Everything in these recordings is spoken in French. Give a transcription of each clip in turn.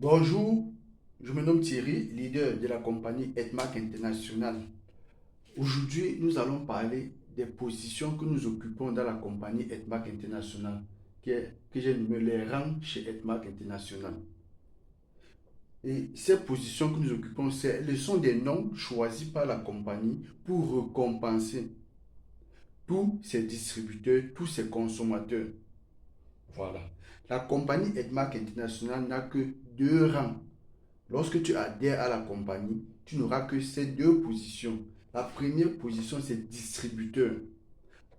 Bonjour, je me nomme Thierry, leader de la compagnie Edmark International. Aujourd'hui, nous allons parler des positions que nous occupons dans la compagnie Edmark International, que j'ai nommé les rangs chez Edmark International. Et ces positions que nous occupons, ce sont des noms choisis par la compagnie pour récompenser tous ses distributeurs, tous ses consommateurs. Voilà. La compagnie Edmark International n'a que deux rangs. Lorsque tu adhères à la compagnie, tu n'auras que ces deux positions. La première position, c'est distributeur.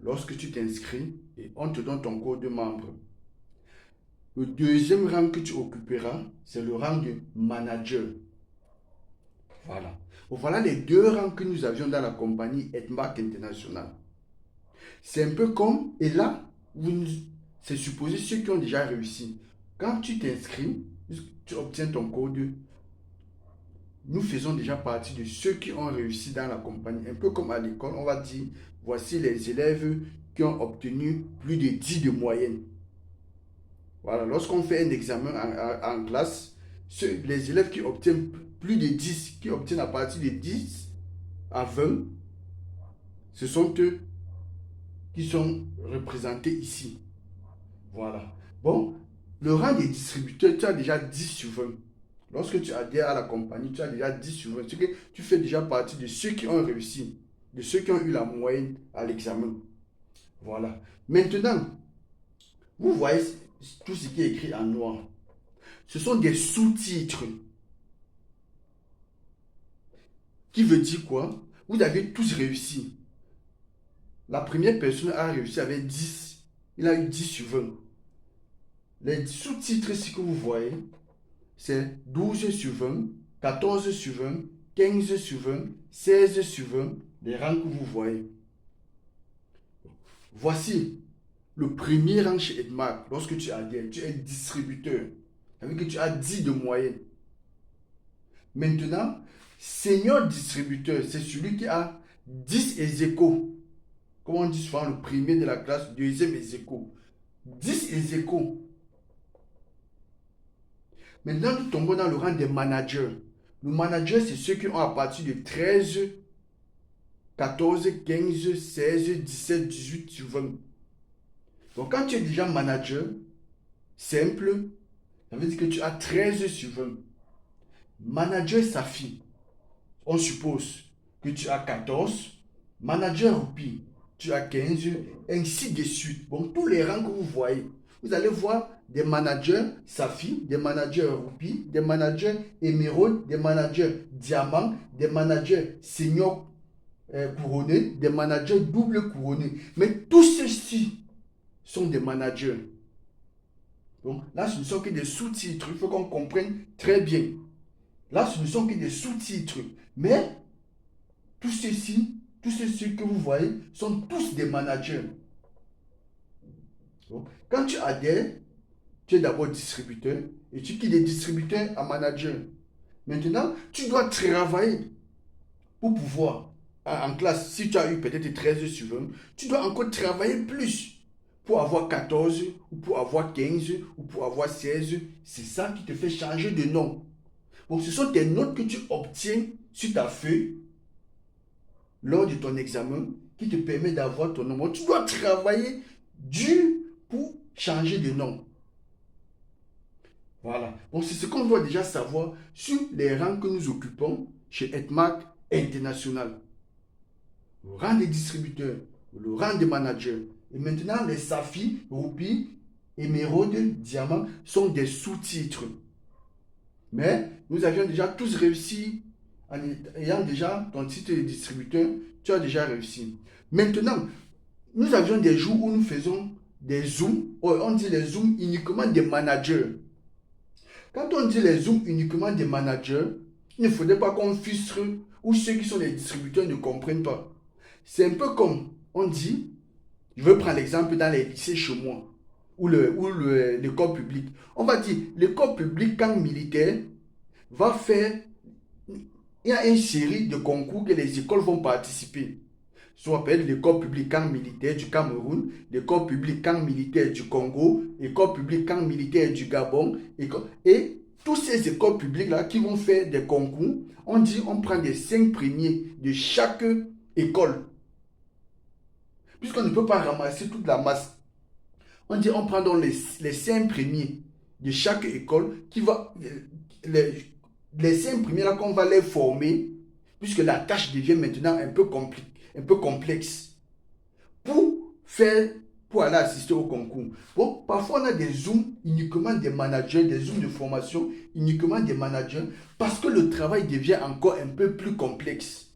Lorsque tu t'inscris et on te donne ton code de membre. Le deuxième rang que tu occuperas, c'est le rang de manager. Voilà. Voilà les deux rangs que nous avions dans la compagnie Edmark International. C'est un peu comme, et là, c'est supposé ceux qui ont déjà réussi. Quand tu t'inscris, tu obtiens ton code. Nous faisons déjà partie de ceux qui ont réussi dans la compagnie. Un peu comme à l'école, on va dire, voici les élèves qui ont obtenu plus de 10 de moyenne. Voilà, lorsqu'on fait un examen en classe, les élèves qui obtiennent plus de 10, qui obtiennent à partir de 10 à 20, ce sont eux qui sont représentés ici. Voilà. Bon, le rang des distributeurs, tu as déjà 10 sur 20. Lorsque tu adhères à la compagnie, tu as déjà 10 sur 20. Que tu fais déjà partie de ceux qui ont réussi, de ceux qui ont eu la moyenne à l'examen. Voilà. Maintenant, vous voyez tout ce qui est écrit en noir. Ce sont des sous-titres. Qui veut dire quoi? Vous avez tous réussi. La première personne a réussi avec 10. Il a eu 10 sur 20. Les sous-titres, ce que vous voyez, c'est 12 sur 20, 14 sur 20, 15 sur 20, 16 sur 20, les rangs que vous voyez. Voici le premier rang chez Edmark. Lorsque tu adhères, tu es distributeur. Ça veut dire que tu as 10 de moyenne. Maintenant, senior distributeur, c'est celui qui a 10 ex-aequo. Comme on dit souvent, le premier de la classe, deuxième ex-aequo. 10 ex-aequo. Maintenant, nous tombons dans le rang des managers. Le manager, c'est ceux qui ont à partir de 13, 14, 15, 16, 17, 18 20. Donc, quand tu es déjà manager, simple, ça veut dire que tu as 13 sur 20. Manager Safi, on suppose que tu as 14. Manager Rupi, tu as 15, ainsi de suite. Bon, tous les rangs que vous voyez, vous allez voir des managers Safi, des managers Rupi, des managers Émeraude, des managers Diamant, des managers Senior couronnés, des managers double couronnés. Mais tous ceux-ci sont des managers. Donc là, ce ne sont que des sous-titres. Il faut qu'on comprenne très bien. Là, ce ne sont que des sous-titres. Mais tous ceux-ci, tous ceux que vous voyez, sont tous des managers. Donc, quand tu adhères, tu es d'abord distributeur et tu quittes des distributeurs à manager. Maintenant, tu dois travailler pour pouvoir, en classe, si tu as eu peut-être 13 sur 20, tu dois encore travailler plus pour avoir 14 ou pour avoir 15 ou pour avoir 16. C'est ça qui te fait changer de nom. Donc, ce sont tes notes que tu obtiens sur ta feuille lors de ton examen qui te permet d'avoir ton nom. Tu dois travailler dur pour changer de nom. Voilà. Donc, c'est ce qu'on doit déjà savoir sur les rangs que nous occupons chez Edmark International. Le rang des distributeurs, le rang des managers. Et maintenant, les Safi, Rupi, Émeraude, Diamant sont des sous-titres. Mais nous avions déjà tous réussi en ayant déjà ton titre de distributeur, tu as déjà réussi. Maintenant, nous avions des jours où nous faisons des zooms, on dit les zooms uniquement des managers. Quand on dit les zooms uniquement des managers, il ne faudrait pas qu'on frustre ou ceux qui sont les distributeurs ne comprennent pas. C'est un peu comme on dit, je veux prendre l'exemple dans les lycées chez moi, ou l'école publique. On va dire, l'école publique, quand militaire, va faire, il y a une série de concours que les écoles vont participer. Soit appelle l'école publique camp militaire du Cameroun, l'école publique camp militaire du Congo, l'école publique camp militaire du Gabon, et Toutes ces écoles publiques-là qui vont faire des concours, on dit on prend les 5 premiers de chaque école. Puisqu'on ne peut pas ramasser toute la masse. On dit on prend donc les 5 premiers de chaque école qui va... Les 5 premiers là qu'on va les former, puisque la tâche devient maintenant un peu complexe. Pour aller assister au concours. Bon, parfois on a des zooms uniquement des managers, des zooms de formation uniquement des managers, parce que le travail devient encore un peu plus complexe.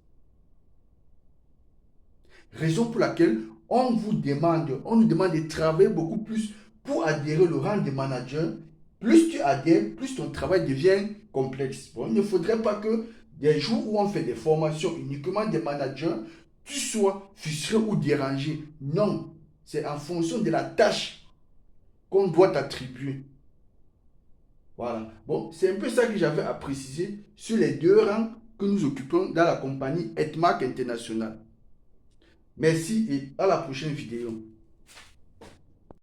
Raison pour laquelle on nous demande de travailler beaucoup plus pour adhérer au rang de manager. Plus tu adhères, plus ton travail devient complexe. Bon, il ne faudrait pas que des jours où on fait des formations uniquement des managers, tu sois frustré ou dérangé. Non. C'est en fonction de la tâche qu'on doit t'attribuer. Voilà. Bon, c'est un peu ça que j'avais à préciser sur les 2 rangs que nous occupons dans la compagnie Etmac International. Merci et à la prochaine vidéo.